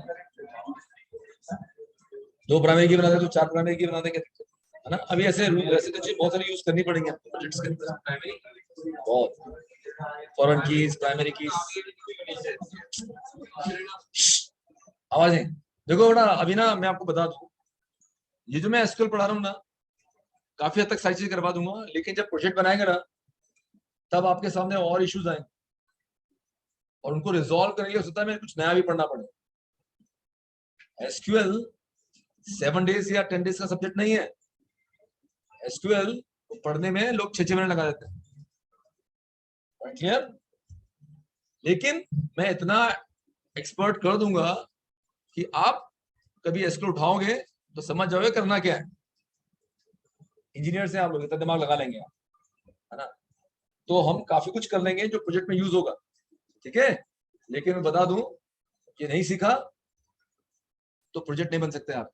2 प्राइमरी की बना दे तो 4 प्राइमरी की बना देंगे, है ना। अभी ऐसे वैसे तो चीज बहुत सारी यूज करनी पड़ेंगी आपको प्रोजेक्ट्स के अंदर, प्राइमरी बहुत फॉरेन कीज, प्राइमरी कीज। आवाज है, देखो बेटा अभी ना मैं आपको बता दूं, ये जो मैं एसक्यूएल पढ़ा रहा हूँ ना, काफी हद तक सारी चीज करवा दूंगा, लेकिन जब प्रोजेक्ट बनाएगा ना तब आपके सामने और इश्यूज आएंगे और उनको रिजॉल्व करने के लिए हो सकता है मैं कुछ नया भी पढ़ना पड़े। एसक्यूएल 7 डेज या 10 डेज का सब्जेक्ट नहीं है। एसक्यूएल पढ़ने में लोग 6-6 महीने लगा देते हैं, क्लियर? लेकिन मैं इतना एक्सपर्ट कर दूंगा कि आप कभी एसक्यूएल उठाओगे तो समझ जाओगे करना क्या है। इंजीनियर से आप लोग इतना दिमाग लगा लेंगे आप, है ना। तो हम काफी कुछ कर लेंगे जो प्रोजेक्ट में यूज होगा, ठीक है। लेकिन मैं बता दूं, ये नहीं सीखा तो प्रोजेक्ट नहीं बन सकते आप,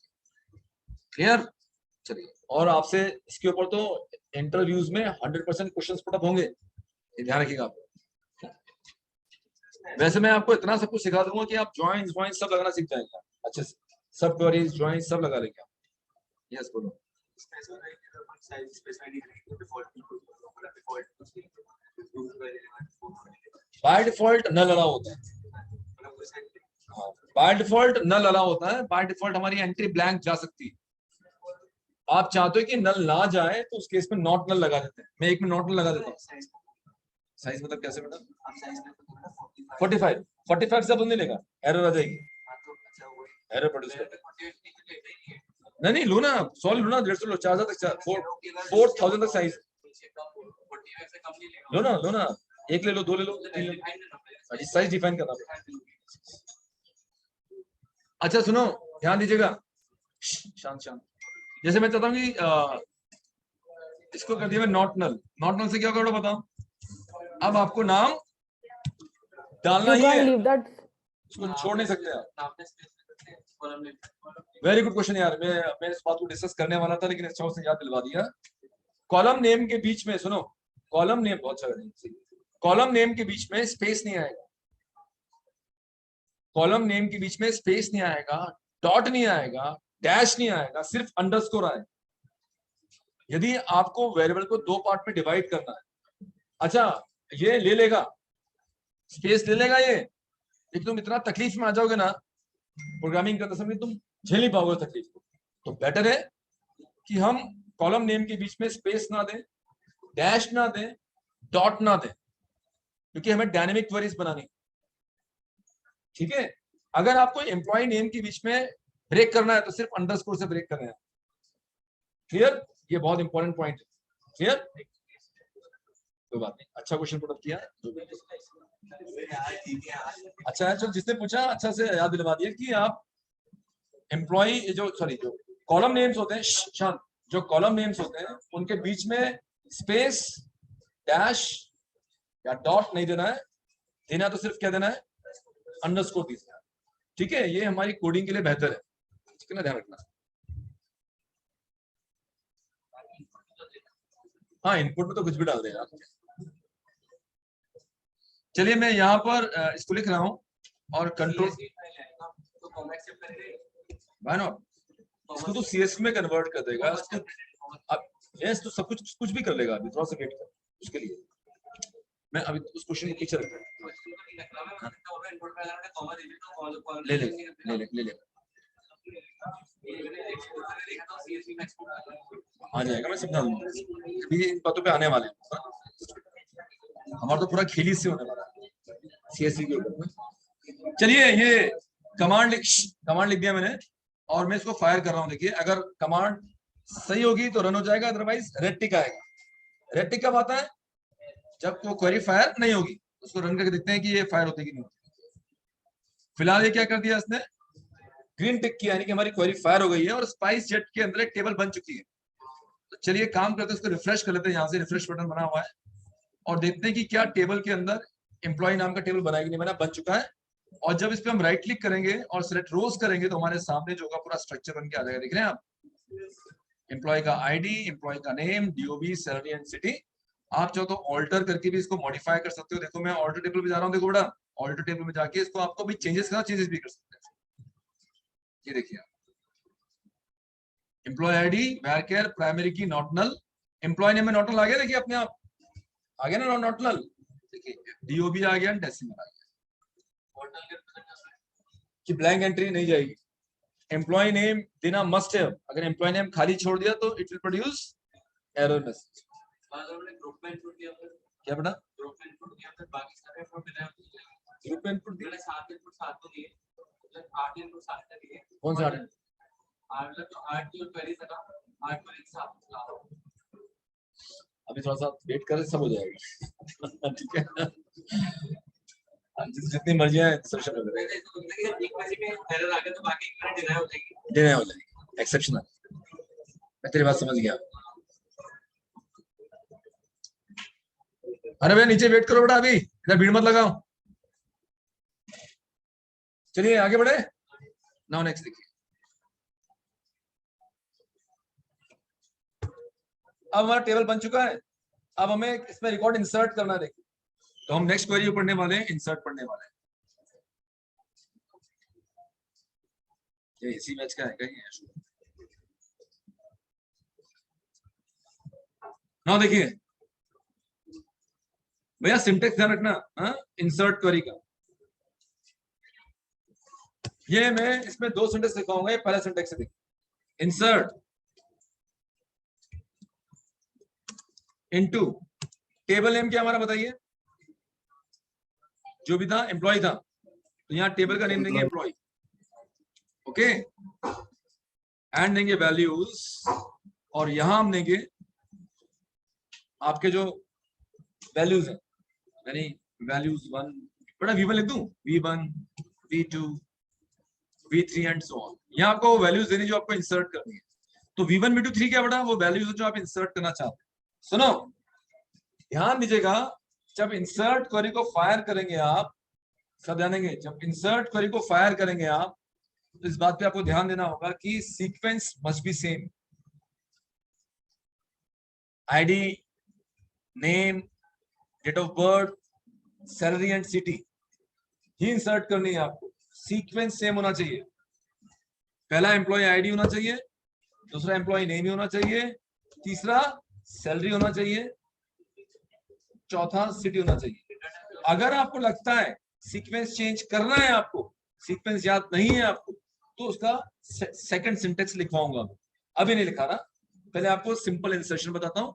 क्लियर? चलिए, और आपसे इसके ऊपर तो इंटरव्यूज में 100% क्वेश्चंस पुट अप होंगे, ये ध्यान रखिएगा आप। वैसे मैं आपको इतना सब कुछ सिखा दूंगा कि आप जॉइंट्स वॉइंट्स सब लगाना सीख जाएंगे अच्छे से, सब क्वेरीज जॉइंट्स सब लगा लेंगे आप। यस बोलो। बाय डिफॉल्ट न लड़ा होता है, बाय डिफॉल्ट नल अलाउ होता है, बाय डिफॉल्ट हमारी एंट्री ब्लैंक जा सकती है। आप चाहते हो कि नल ना जाए तो उस केस में नॉट नल लगा देते हैं। मैं एक में नॉट नल लगा देता हूँ। साइज मतलब कैसे बेटा? 45 से अब नहीं लेगा, एरर आ जाएगी, एरर प्रोड्यूस कर। नहीं लो ना, 100 लो ना, 150 लो, 4000 तक, 4000 तक साइज लो ना, एक ले लो, दो ले लो, तीन ले लो, साइज डिफाइन करना। अच्छा सुनो, ध्यान दीजिएगा, शांत शांत। जैसे मैं चाहता हूँ कि इसको कर दिया मैं नॉट नल। नॉट नल से क्या होगा बताओ? अब आपको नाम डालना You ही can't है, leave that. इसको छोड़ नहीं सकते आप। वेरी गुड क्वेश्चन यार, मैं इस बात को डिस्कस करने वाला था, लेकिन अच्छा उसने याद दिलवा दिया। कॉलम नेम के बीच में, सुनो, कॉलम नेम बहुत अच्छा, कॉलम नेम के बीच में स्पेस नहीं आएगा, कॉलम नेम के बीच में स्पेस नहीं आएगा, डॉट नहीं आएगा, डैश नहीं आएगा, सिर्फ अंडरस्कोर आएगा। यदि आपको वेरिएबल को दो पार्ट में डिवाइड करना है, अच्छा ये ले लेगा, स्पेस ले लेगा ये, लेकिन तुम इतना तकलीफ में आ जाओगे ना प्रोग्रामिंग करते समय, तुम झेल नहीं पाओगे तकलीफ को। तो बेटर है कि हम कॉलम नेम के बीच में स्पेस ना दें, डैश ना दें, डॉट ना दें, क्योंकि हमें डायनेमिक क्वेरीज बनानी। ठीक है, अगर आपको एम्प्लॉय नेम के बीच में ब्रेक करना है तो सिर्फ अंडरस्कोर से ब्रेक करना है। क्लियर? ये बहुत इंपॉर्टेंट पॉइंट है। क्लियर? कोई बात नहीं, अच्छा क्वेश्चन पुट अप किया। अच्छा है, चलो जिसने पूछा अच्छा से याद दिलवा दिया कि आप एम्प्लॉय जो कॉलम नेम्स होते हैं, शांत, जो कॉलम नेम्स होते हैं उनके बीच में स्पेस, डैश या डॉट नहीं देना है, देना तो सिर्फ क्या देना है? अंडरस्कोर दीजिए। ठीक है, ये हमारी कोडिंग के लिए बेहतर है। ठीक है ना, ध्यान रखना। हाँ, इनपुट में तो कुछ भी डाल देगा। चलिए मैं यहाँ पर इसको लिख रहा हूँ और कंट्रोल इसको तो सीएस में कन्वर्ट कर देगा। अब यस तो सब कुछ भी कर लेगा, अभी थोड़ा सा वेट कर उसके लिए। मैं अभी उस क्वेश्चन को पीछे रखता हूँ। ले ले आ जाएगा, मैं समझा दूंगा। अभी इन बातों पे आने वाले हैं, हमारा तो पूरा खेली से होने वाला है सीएसवी के ऊपर। चलिए ये कमांड लिख दिया मैंने और मैं इसको फायर कर रहा हूं। देखिए अगर कमांड सही होगी तो रन हो जाएगा, अदरवाइज रेड टिक आएगा। रेड टिक कब आता है? जब वो क्वेरी फायर नहीं होगी। उसको रन करके देखते हैं कि ये फायर होती कि नहीं। फिलहाल ये क्या कर दिया इसने? ग्रीन टिक किया, यानी कि हमारी क्वेरी फायर हो गई है और स्पाइस जेट के अंदर एक टेबल बन चुकी है। तो चलिए काम करते हैं, उसको रिफ्रेश कर लेते हैं। यहाँ से रिफ्रेश बटन बना हुआ है और देखते हैं कि क्या टेबल के अंदर एम्प्लॉय नाम का टेबल बनाया कि नहीं बना। बन चुका है। और जब इस पे हम राइट क्लिक करेंगे और सिलेक्ट रोज करेंगे तो हमारे सामने जो होगा पूरा स्ट्रक्चर बन के आ जाएगा। देख रहे हैं आप, एम्प्लॉय का आईडी, एम्प्लॉय का name, DOB, salary and city. आप चाहो तो ऑल्टर करके भी इसको मॉडिफाई कर सकते हो। देखो मैं ऑल्टर टेबल पे जा रहा हूँ, देखो बेटा ऑल्टर टेबल में जाके इसको आपको भी चेंजेस करना, चेंजेस भी कर सकते हैं। ये देखिए एम्प्लॉय आईडी, वेरकेयर, प्राइमरी की नॉट नल, एम्प्लॉय नेम में नॉट नल आ गया। देखिए अपने आप आ गया ना नॉट नल। देखिए डीओबी आ गया, डेसिमल आ गया कि ब्लैंक एंट्री नहीं जाएगी। एम्प्लॉय नेम देना मस्ट है। अगर एम्प्लॉय नेम खाली छोड़ दिया तो it will produce error message. क्या बेटा? ग्रुप में इनपुट दिया, कौन सा? 8 अभी थोड़ा सा वेट कर, सब हो जाएगा। ठीक है, जितनी मर्जियां एक्सेप्शन हो जाएगी, एक्सेप्शन। मैं तेरी बात समझ गया। अरे भैया नीचे वेट करो बेटा, अभी इधर भीड़ मत लगाओ। चलिए आगे बढ़े। नाउ नेक्स्ट देखिए, अब हमारा टेबल बन चुका है। अब हमें इसमें रिकॉर्ड इंसर्ट करना है। देखिए तो हम नेक्स्ट क्वेरी पढ़ने वाले हैं, इंसर्ट पढ़ने वाले हैं। ये इसी मैच का है कहीं? ना देखिए भैया सिंटेक्स ध्यान रखना, इंसर्ट क्वेरी का। ये मैं इसमें 2 सिंटेक्स लिखाऊंगा, ये पहला सिंटेक्स है, देखिए इंसर्ट इनटू टेबल नेम क्या हमारा बताइए, जो भी था एम्प्लॉय था, तो यहाँ टेबल का नेम देंगे एम्प्लॉय, ओके, एंड देंगे वैल्यूज, और यहां हम देंगे आपके जो वैल्यूज है, यानी वैल्यूज 1, बड़ा V1 लिख दूं, V1 V2 V3 and so on. यहाँ आपको वैल्यूज देनी जो आपको इंसर्ट करनी है, तो V1 V2 3 क्या बड़ा, वो वैल्यूज जो आप इंसर्ट करना चाहते हैं। सुनो ध्यान दीजिएगा, जब इंसर्ट क्वेरी को फायर करेंगे आप, सब जानेंगे, जब इंसर्ट क्वेरी को फायर करेंगे आप, तो इस बात पे आपको ध्यान देना होगा कि sequence must be same, ID, name, date of birth, salary and city ही इंसर्ट करनी है आपको, सीक्वेंस सेम होना चाहिए। पहला एम्प्लॉय आईडी होना चाहिए, दूसरा एम्प्लॉय नेम होना चाहिए, तीसरा सैलरी होना चाहिए, चौथा सिटी होना चाहिए। अगर आपको लगता है सीक्वेंस चेंज करना है, आपको सीक्वेंस याद नहीं है आपको, तो उसका सेकंड सिंटेक्स लिखवाऊंगा, अभी नहीं लिखा रहा, पहले आपको सिंपल इंसर्शन बताता हूं,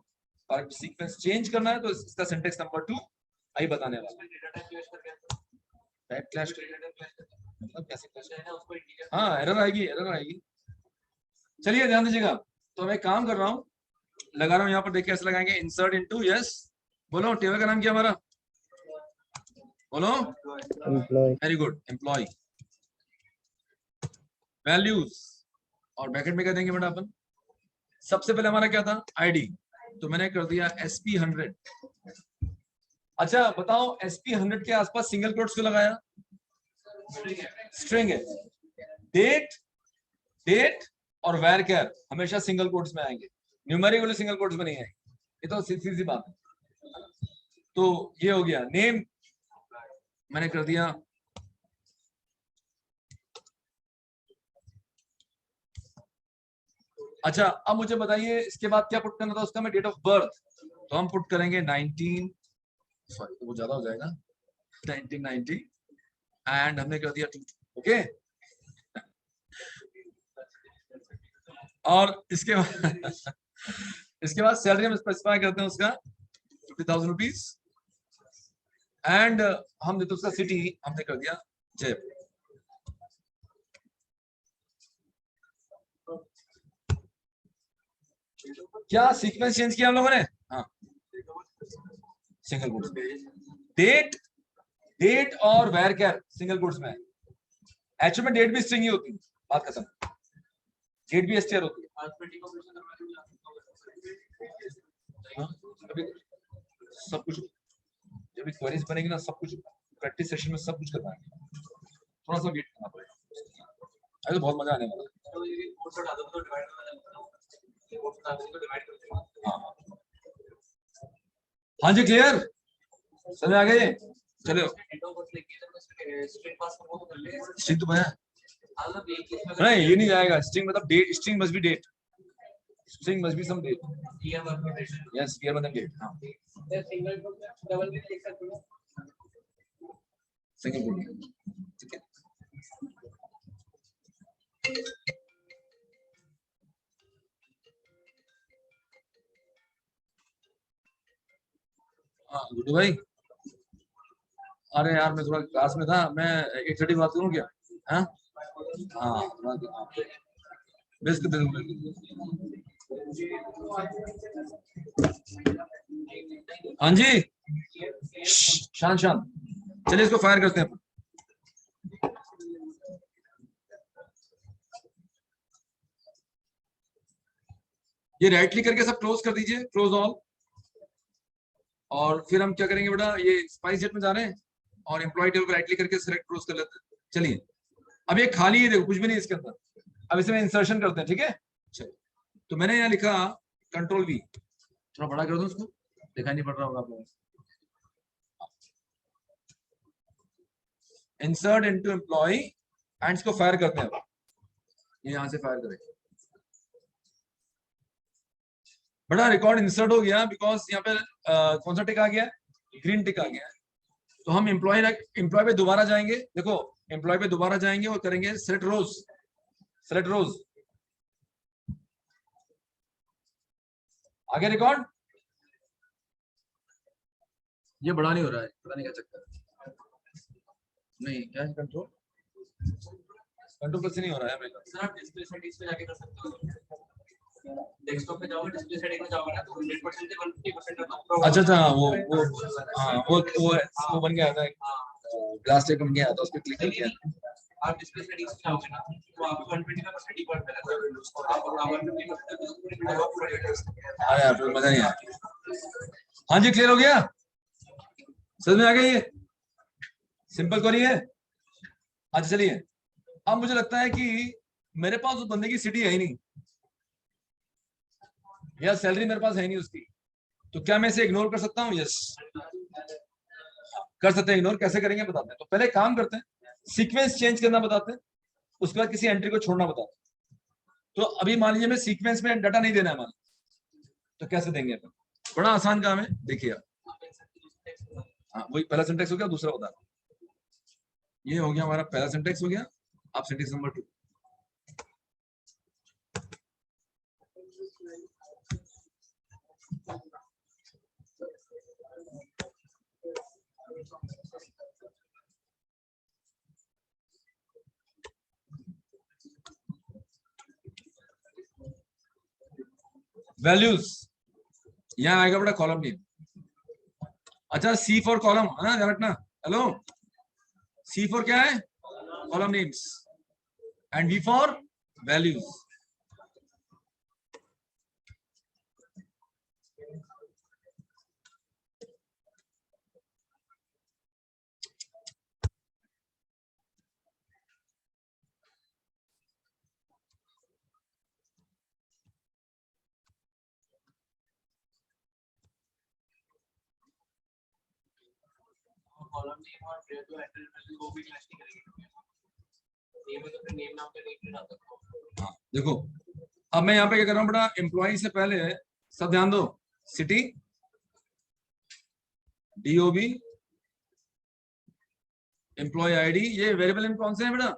और सीक्वेंस चेंज करना है तो इसका सिंटेक्स नंबर 2 आई बताने वाला है। क्लैश मतलब कैसे क्लैश, हाँ एरर आएगी, एरर आएगी। चलिए ध्यान दीजिएगा, तो मैं काम कर रहा हूँ, लगा रहा हूँ यहाँ पर, देखिए ऐसे लगाएंगे इंसर्ट इनटू, यस बोलो, टेबल का नाम क्या हमारा, बोलो, वेरी गुड, एम्प्लॉय, वैल्यूज, और ब्रैकेट में क्या देंगे बेटा अपन, सबसे पहले हमारा क्या था, आईडी, तो मैंने कर दिया SP100। अच्छा बताओ SP100 के आसपास सिंगल कोट्स क्यों लगाया, स्ट्रिंग है, डेट, डेट और वेर केयर हमेशा सिंगल कोट्स में आएंगे, न्यूमेरिक वाले सिंगल कोट्स में नहीं आएंगे, ये तो सीधी सी बात है। तो ये हो गया, नेम मैंने कर दिया, अच्छा अब मुझे बताइए इसके बाद क्या पुट करना था उसका, मैं डेट ऑफ बर्थ, तो हम पुट करेंगे 19, सॉरी तो वो ज्यादा हो जाएगा, 1990, एंड हमने कर दिया 2, ओके। और इसके बाद इसके बाद सैलरी हम स्पेसिफाई करते हैं उसका 50,000 रुपीज, एंड हम देते उसका सिटी हमने कर दिया जयपुर। क्या सीक्वेंस चेंज किया हम लोगों ने, हाँ सिंगल कोट्स, डेट, डेट और वेर केयर सिंगल कोट्स में, एक्चुअल में डेट भी स्ट्रिंग ही होती है, बात खत्म, डेट भी str होती है। हाँ, सब कुछ जब क्वेरीज बनेगी ना, सब कुछ प्रैक्टिस सेशन में सब कुछ करना है, थोड़ा सा वेट करना पड़ेगा, अरे तो बहुत मजा आने वाला है। हाँ जी क्लियर, समझ आ गए, चलो स्ट्रिंग तो बनाया नहीं, ये नहीं जाएगा, स्ट्रिंग मतलब date, string must be date, string must be some date, yes clear मतलब डेट, हाँ सिंगल कोट, ठीक है। हाँ गुड्डू भाई, अरे यार मैं थोड़ा क्लास में था, मैं 8:30 बात करूँ क्या, हाँ हाँ बेस्ट कर दूंगा, हाँ जी शांत शांत, चलिए इसको फायर करते हैं। ये राइट क्लिक करके सब क्लोज कर दीजिए, क्लोज ऑल, और फिर हम क्या करेंगे बेटा, ये स्पाइस जेट में जा रहे हैं और एम्प्लॉय टेबल पर राइट क्लिक करके सिलेक्ट क्लोज कर लेते हैं। चलिए अब ये खाली है, देखो कुछ भी नहीं इसके अंदर, अब इसे में इंसर्शन करते हैं, ठीक है। चलिए तो मैंने यहाँ लिखा कंट्रोल V, थोड़ा बड़ा कर दूं उसको, दिखाई नहीं पड़ रहा होगा आप लोगों को, इंसर्ट इनटू एम्प्लॉय एंड इसको फायर करते हैं, ये यहां से फायर करेंगे, बड़ा रिकॉर्ड इंसर्ट हो गया, बिकॉज यहाँ पे कौन सा टिक आ गया, ग्रीन टिक आ गया है। तो हम एम्प्लॉय पे दोबारा जाएंगे, देखो एम्प्लॉय पे दोबारा जाएंगे और करेंगे सेलेक्ट रोज, सेलेक्ट रोज, आगे रिकॉर्ड। ये बड़ा नहीं हो रहा है, पता नहीं क्या चक्कर है। नहीं क्या कंट्रोल, कंट्रोल कैसे नहीं हो रहा है मेरे सर आप डिस्प्ले सेटिंग्स पे जाके कर सकते हो। डेस्कटॉप पे जाओगे, डिस्प्ले सेटिंग में जाओगे ना तो 100% से 150% तक। अच्छा अच्छा, वो बन गया था, ग्लास टेक बन गया था, उस पर क्लिक कर किया। आप डिस्प्ले सेटिंग्स पे जाओगे ना तो आपको 120% डिफॉल्ट मिलेगा। आप 150% अरे यार फिर मजा नहीं आया। हाँ जी क्लियर हो गया, समझ में आ गया ये सिंपल क्वेरी है। अच्छा चलिए, अब मुझे लगता है कि मेरे पास उस बंदे की सिटी है ही नहीं, या सैलरी मेरे पास है ही नहीं उसकी, तो क्या मैं इसे इग्नोर कर सकता हूँ? यस कर सकते हैं। इग्नोर कैसे करेंगे बताते हैं। तो पहले काम करते हैं, सीक्वेंस चेंज करना बताते हैं, उसके बाद किसी एंट्री को छोड़ना बताते हैं। तो अभी मान लीजिए मैं सीक्वेंस में डाटा नहीं देना है मान, तो कैसे देंगे अपन? बड़ा आसान काम है, देखिए आप। हाँ वही पहला सिंटेक्स हो गया, दूसरा बता, ये हो गया हमारा पहला सिंटेक्स हो गया। आप सिंटेक्स नंबर 2, वैल्यूज यहां आएगा बेटा कॉलम नेम। अच्छा सी फॉर कॉलम, हाँ ध्यान रखना। हेलो, सी फॉर क्या है? Column names, and V for values. Column name और फिर तो एंटर वैल्यू वो भी क्लैश नहीं करेंगे। नेम है तो फिर नेम नाम पे नहीं डाल सकते। हाँ देखो, अब मैं यहाँ पे क्या कर रहा हूँ बेटा, एम्प्लॉय से पहले सब ध्यान दो, सिटी, डीओबी, एम्प्लॉय आईडी, ये वेरिएबल नेम कौन से हैं बेटा?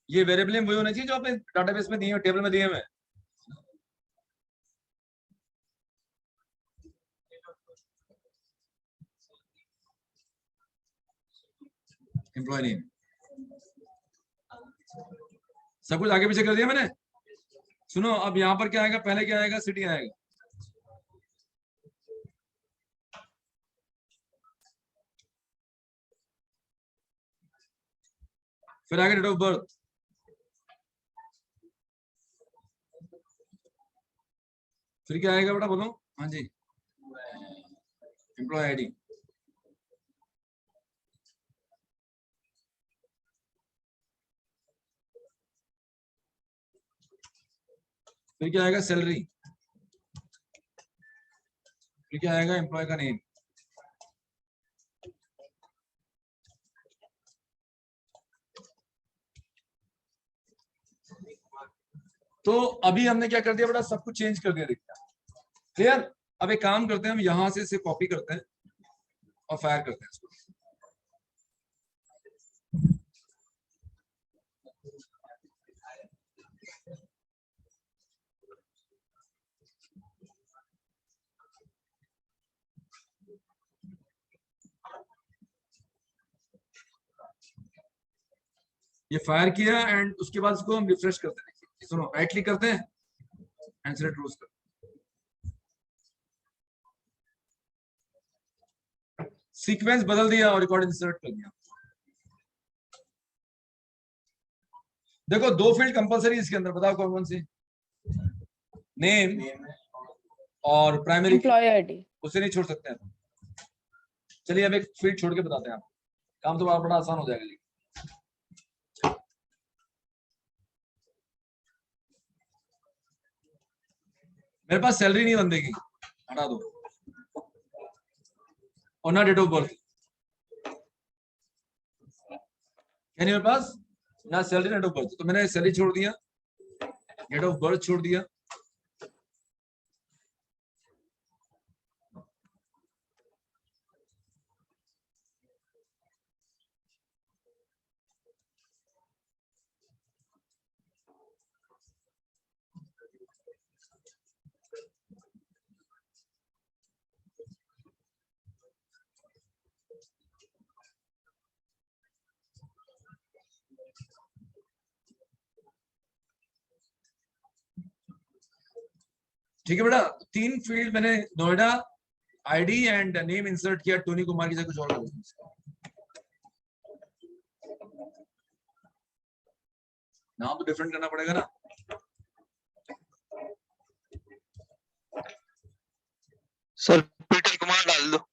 ये वेरिएबल नेम वही होने चाहिए जो आपने डाटाबेस में दिए हैं, टेबल में दिए हुए हैं। एम्प्लॉय नेम सब कुछ आगे पीछे कर दिया मैंने। सुनो अब यहाँ पर क्या आएगा, पहले क्या आएगा? सिटी आएगा, फिर आगे डेट ऑफ बर्थ, फिर क्या आएगा बेटा बोलो? हाँ जी, एम्प्लॉय आईडी, फिर क्या आएगा? सैलरी, फिर क्या आएगा? एम्प्लॉय का नेम। तो अभी हमने क्या कर दिया बेटा, सब कुछ चेंज कर दिया, देखिए क्लियर। अब एक काम करते हैं, हम यहां से इसे कॉपी करते हैं और फायर करते हैं इसको। ये फायर किया एंड उसके बाद इसको हम रिफ्रेश करते हैं। देखिए सुनो, राइट क्लिक करते हैं एंड सेलेक्ट रोज करते हैं, सीक्वेंस बदल दिया और रिकॉर्ड इंसर्ट कर दिया। देखो दो फील्ड कंपलसरी इसके अंदर, बताओ कौन कौन सी? नेम और प्राइमरी, एम्प्लॉय आईडी। उसे नहीं छोड़ सकते हैं। चलिए अब एक फील्ड छोड़ के बताते हैं आपको, काम तो बड़ा आसान हो जाएगा। मेरे पास सैलरी नहीं बंदे की, हटा दो, और ना डेट ऑफ बर्थ, यानी मेरे पास ना सैलरी ना डेट ऑफ बर्थ। तो मैंने सैलरी छोड़ दिया, डेट ऑफ बर्थ छोड़ दिया, ठीक है बेटा, 3 फील्ड मैंने Noida ID and name insert किया, टोनी कुमार की जगह कुछ और कर दिया। नाम तो डिफरेंट करना पड़ेगा ना। सर पीटर कुमार डाल दो।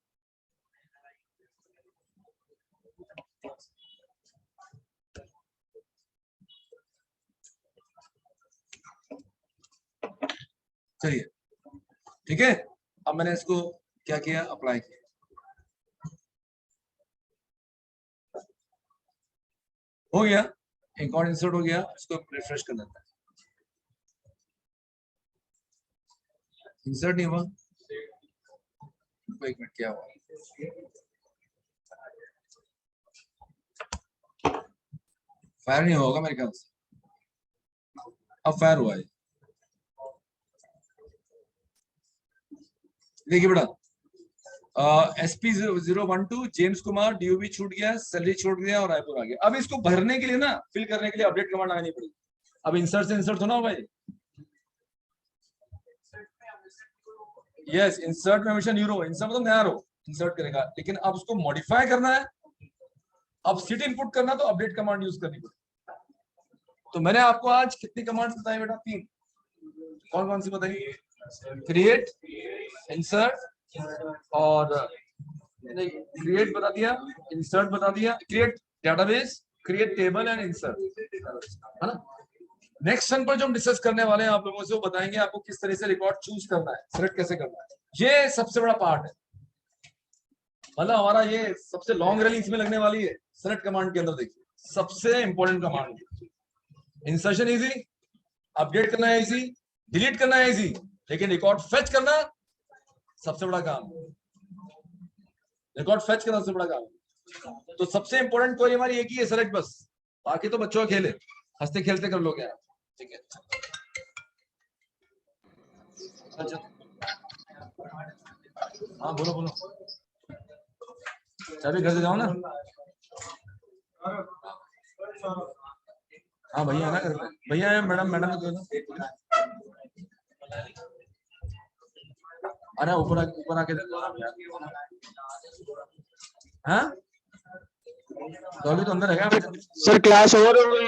चलिए ठीक है, अब मैंने इसको क्या किया, अप्लाई किया। हो गया, एक और इंसर्ट हो गया, इसको रिफ्रेश कर देता है। इंसर्ट नहीं हुआ, एक मिनट, क्या हुआ? फायर नहीं होगा मेरे ख्याल से, अब फायर हुआ है। देखिए बेटा, SP 012 जेम्स कुमार DOB छूट गया, सैलरी छूट गया और रायपुर आ गया। अब इसको भरने के लिए ना, फिल करने के लिए अपडेट कमांड आनी पड़ेगी। अब इंसर्ट से इंसर्ट होना होगा ये। यस, इंसर्ट में हमेशा न्यू रो, इंसर्ट मतलब नया रो इंसर्ट करेगा, लेकिन अब उसको मॉडिफाई करना है, अब सीट इनपुट करना, तो अपडेट कमांड यूज करनी पड़ेगी। तो मैंने आपको आज कितनी कमांड्स बताई बेटा? 3। कौन कौन सी बताइए? क्रिएट, इंसर्ट और क्रिएट बता दिया, इंसर्ट बता दिया, create database, create table and insert, है ना। नेक्स्ट सन पर जो हम डिस्कस करने वाले हैं आप लोगों से, वो बताएंगे आपको किस तरह से रिकॉर्ड चूज करना है, सेलेक्ट कैसे करना है। ये सबसे बड़ा पार्ट है, मतलब हमारा ये सबसे लॉन्ग रैली इसमें लगने वाली है सेलेक्ट कमांड के अंदर। देखिए सबसे important command, insertion easy, update करना है इजी, डिलीट करना है इजी, लेकिन रिकॉर्ड फेच करना सबसे बड़ा काम है। रिकॉर्ड फेच करना सबसे बड़ा काम है। तो सबसे इंपॉर्टेंट क्वेरी हमारी एक ही है, सेलेक्ट, बस। बाकी तो बच्चों का खेल है, हंसते खेलते कर लोगे आप, ठीक है। अच्छा, हाँ बोलो बोलो, चाबी घर से जाओ ना। हाँ भैया ना, भैया है, मैडम, मैडम अरे ऊपर आके हाँ, तो अभी तो अंदर है क्या? सर क्लास ओवर हो गई